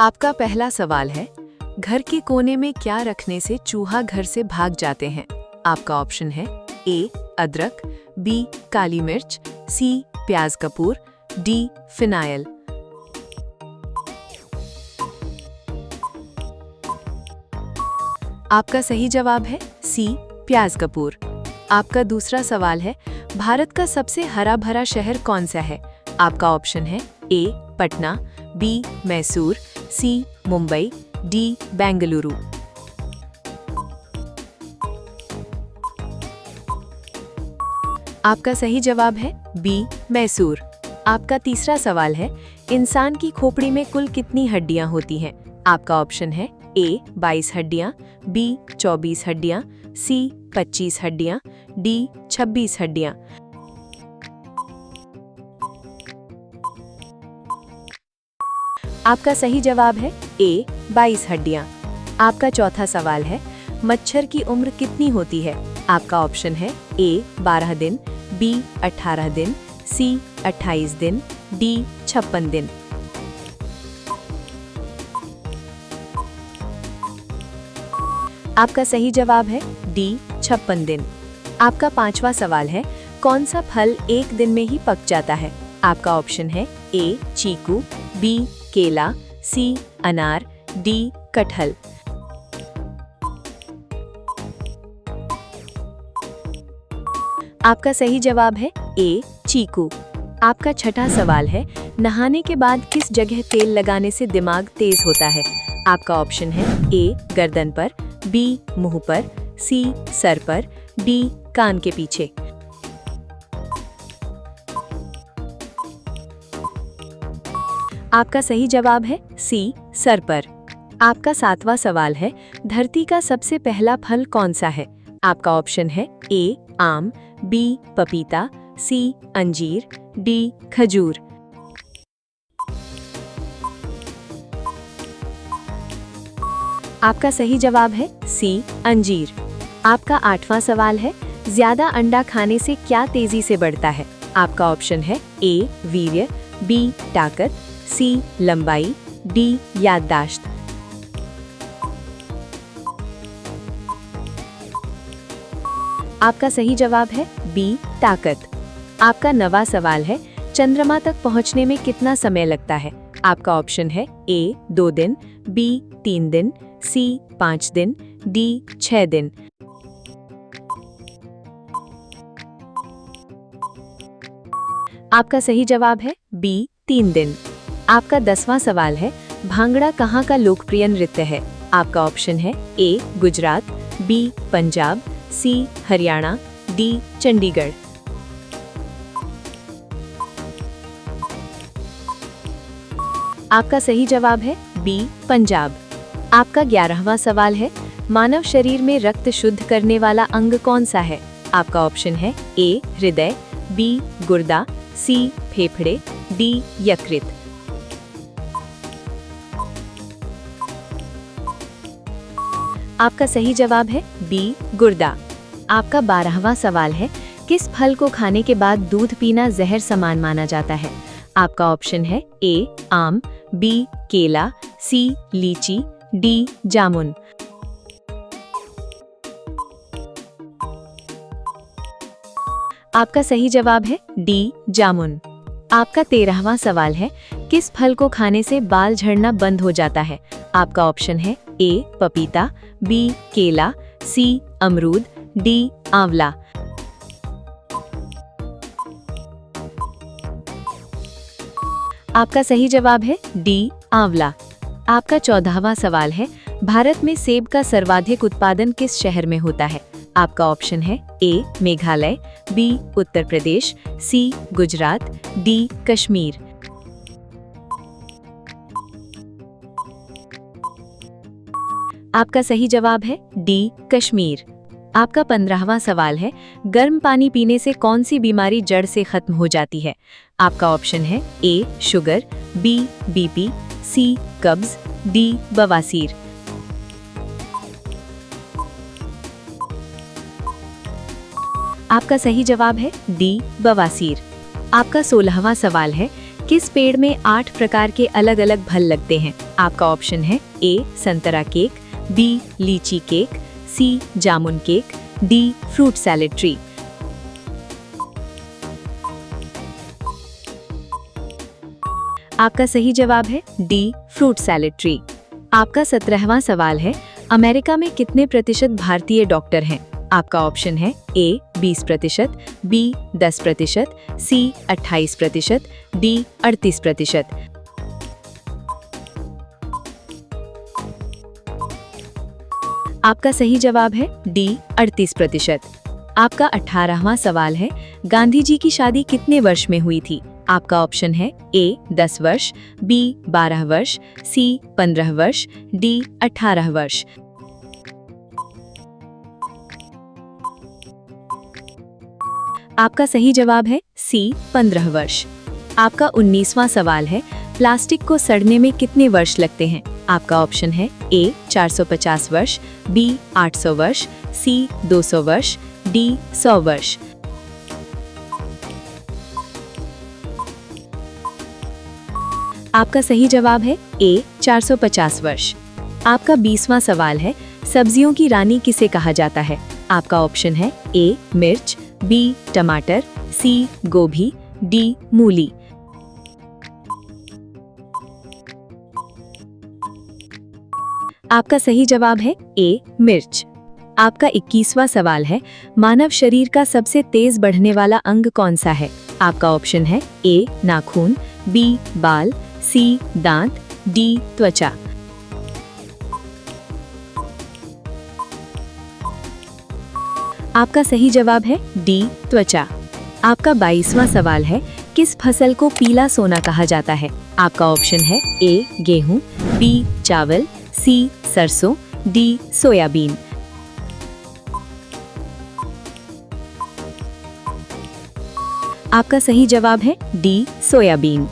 आपका पहला सवाल है, घर के कोने में क्या रखने से चूहा घर से भाग जाते हैं? आपका ऑप्शन है ए अदरक, बी काली मिर्च, सी प्याज कपूर, डी फिनाइल। आपका सही जवाब है सी प्याज कपूर। आपका दूसरा सवाल है, भारत का सबसे हरा भरा शहर कौन सा है? आपका ऑप्शन है ए पटना, बी मैसूर, सी मुंबई, डी बेंगलुरु। आपका सही जवाब है बी मैसूर। आपका तीसरा सवाल है, इंसान की खोपड़ी में कुल कितनी हड्डियां होती हैं? आपका ऑप्शन है ए 22 हड्डियां, बी 24 हड्डियां, सी 25 हड्डियां, डी 26 हड्डियां। आपका सही जवाब है ए 22 हड्डियां। आपका चौथा सवाल है, मच्छर की उम्र कितनी होती है? आपका ऑप्शन है ए 12 दिन, बी 18 दिन, सी 28 दिन, डी 56 दिन। आपका सही जवाब है डी 56 दिन। आपका पांचवा सवाल है, कौन सा फल एक दिन में ही पक जाता है? आपका ऑप्शन है ए चीकू, बी केला, सी अनार, डी कटहल। आपका सही जवाब है ए चीकू। आपका छठा सवाल है, नहाने के बाद किस जगह तेल लगाने से दिमाग तेज होता है? आपका ऑप्शन है ए गर्दन पर, बी मुंह पर, सी सर पर, डी कान के पीछे। आपका सही जवाब है सी सर पर। आपका सातवां सवाल है, धरती का सबसे पहला फल कौन सा है? आपका ऑप्शन है ए आम, बी पपीता, सी अंजीर, डी खजूर। आपका सही जवाब है सी अंजीर। आपका आठवां सवाल है, ज्यादा अंडा खाने से क्या तेजी से बढ़ता है? आपका ऑप्शन है ए वीर्य, बी ताकत, सी लंबाई, डी याददाश्त। आपका सही जवाब है बी ताकत। आपका नवा सवाल है, चंद्रमा तक पहुंचने में कितना समय लगता है? आपका ऑप्शन है ए 2 दिन, बी 3 दिन, सी 5 दिन, डी 6 दिन। आपका सही जवाब है बी 3 दिन। आपका 10वां सवाल है, भांगड़ा कहाँ का लोकप्रिय नृत्य है? आपका ऑप्शन है ए गुजरात, बी पंजाब, सी हरियाणा, डी चंडीगढ़। आपका सही जवाब है बी पंजाब। आपका 11वां सवाल है, मानव शरीर में रक्त शुद्ध करने वाला अंग कौन सा है? आपका ऑप्शन है ए हृदय, बी गुर्दा, सी फेफड़े, डी यकृत। आपका सही जवाब है बी गुर्दा। आपका 12वां सवाल है, किस फल को खाने के बाद दूध पीना जहर समान माना जाता है? आपका ऑप्शन है ए आम, बी केला, सी लीची, डी जामुन। आपका सही जवाब है डी जामुन। आपका 13वां सवाल है, किस फल को खाने से बाल झड़ना बंद हो जाता है? आपका ऑप्शन है ए पपीता, बी केला, सी अमरूद, डी आंवला। आपका सही जवाब है डी आंवला। आपका 14वां सवाल है, भारत में सेब का सर्वाधिक उत्पादन किस शहर में होता है? आपका ऑप्शन है ए मेघालय, बी उत्तर प्रदेश, सी गुजरात, डी कश्मीर। आपका सही जवाब है डी कश्मीर। आपका 15वां सवाल है, गर्म पानी पीने से कौन सी बीमारी जड़ से खत्म हो जाती है? आपका ऑप्शन है ए शुगर, बी बीपी, सी कब्ज, डी बवासीर। आपका सही जवाब है डी बवासीर। आपका 16वां सवाल है, किस पेड़ में 8 प्रकार के अलग अलग फल लगते हैं? आपका ऑप्शन है ए संतरा केक, बी लीची केक, सी जामुन cake, D fruit salad tree. आपका सही जवाब है डी फ्रूट सैलेड ट्री। आपका 17वां सवाल है, अमेरिका में कितने प्रतिशत भारतीय डॉक्टर हैं? आपका ऑप्शन है ए 20%, बी 10%, सी 28%, डी 38%। आपका सही जवाब है डी 38%। आपका 18वां सवाल है, गांधी जी की शादी कितने वर्ष में हुई थी? आपका ऑप्शन है ए 10 वर्ष, बी 12 वर्ष, सी 15 वर्ष, डी 18 वर्ष। आपका सही जवाब है सी 15 वर्ष। आपका 19वां सवाल है, प्लास्टिक को सड़ने में कितने वर्ष लगते हैं? आपका ऑप्शन है ए 450 वर्ष, बी 800 वर्ष, सी 200 वर्ष, डी 100 वर्ष। आपका सही जवाब है ए 450 वर्ष। आपका 20वां सवाल है, सब्जियों की रानी किसे कहा जाता है? आपका ऑप्शन है ए मिर्च, बी टमाटर, सी गोभी, डी मूली। आपका सही जवाब है ए मिर्च। आपका 21वां सवाल है, मानव शरीर का सबसे तेज बढ़ने वाला अंग कौन सा है? आपका ऑप्शन है ए नाखून, बी बाल, सी दांत, डी त्वचा। आपका सही जवाब है डी त्वचा। आपका 22वां सवाल है, किस फसल को पीला सोना कहा जाता है? आपका ऑप्शन है ए गेहूं, बी चावल, सी सरसों, डी सोयाबीन। आपका सही जवाब है डी सोयाबीन।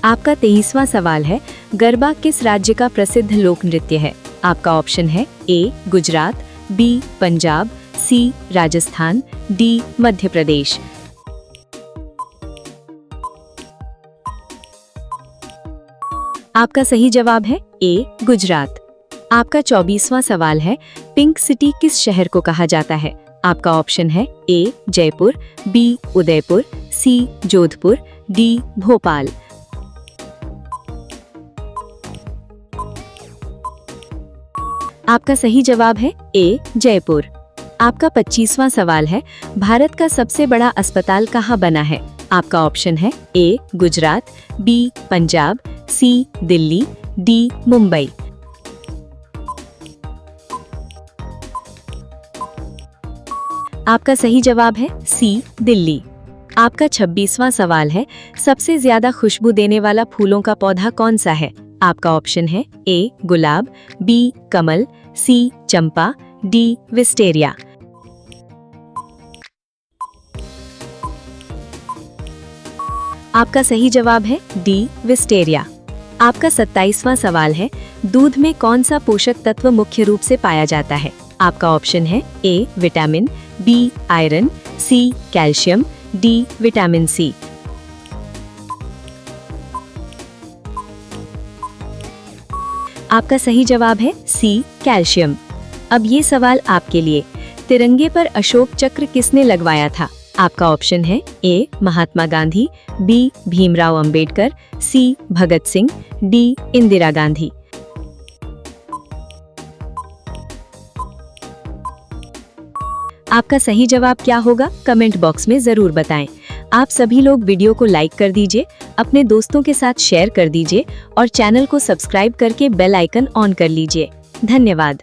आपका 23वां सवाल है, गरबा किस राज्य का प्रसिद्ध लोक नृत्य है? आपका ऑप्शन है ए गुजरात, बी पंजाब, सी राजस्थान, डी मध्य प्रदेश। आपका सही जवाब है ए गुजरात। आपका 24वां सवाल है, पिंक सिटी किस शहर को कहा जाता है? आपका ऑप्शन है ए जयपुर, बी उदयपुर, सी जोधपुर, डी भोपाल। आपका सही जवाब है ए जयपुर। आपका 25वां सवाल है, भारत का सबसे बड़ा अस्पताल कहाँ बना है? आपका ऑप्शन है ए गुजरात, बी पंजाब, सी दिल्ली, डी मुंबई। आपका सही जवाब है सी दिल्ली। आपका 26वां सवाल है, सबसे ज्यादा खुशबू देने वाला फूलों का पौधा कौन सा है? आपका ऑप्शन है ए गुलाब, बी कमल, सी चंपा, डी विस्टेरिया। आपका सही जवाब है डी विस्टेरिया। आपका 27वां सवाल है, दूध में कौन सा पोषक तत्व मुख्य रूप से पाया जाता है? आपका ऑप्शन है A vitamin, B iron, C calcium, D vitamin C. आपका सही जवाब है सी कैल्शियम। अब ये सवाल आपके लिए, तिरंगे पर अशोक चक्र किसने लगवाया था? आपका ऑप्शन है ए महात्मा गांधी, बी भीमराव अंबेडकर, सी भगत सिंह, डी इंदिरा गांधी। आपका सही जवाब क्या होगा, कमेंट बॉक्स में जरूर बताएं। आप सभी लोग वीडियो को लाइक कर दीजिए, अपने दोस्तों के साथ शेयर कर दीजिए और चैनल को सब्सक्राइब करके बेल आइकन ऑन कर लीजिए। धन्यवाद।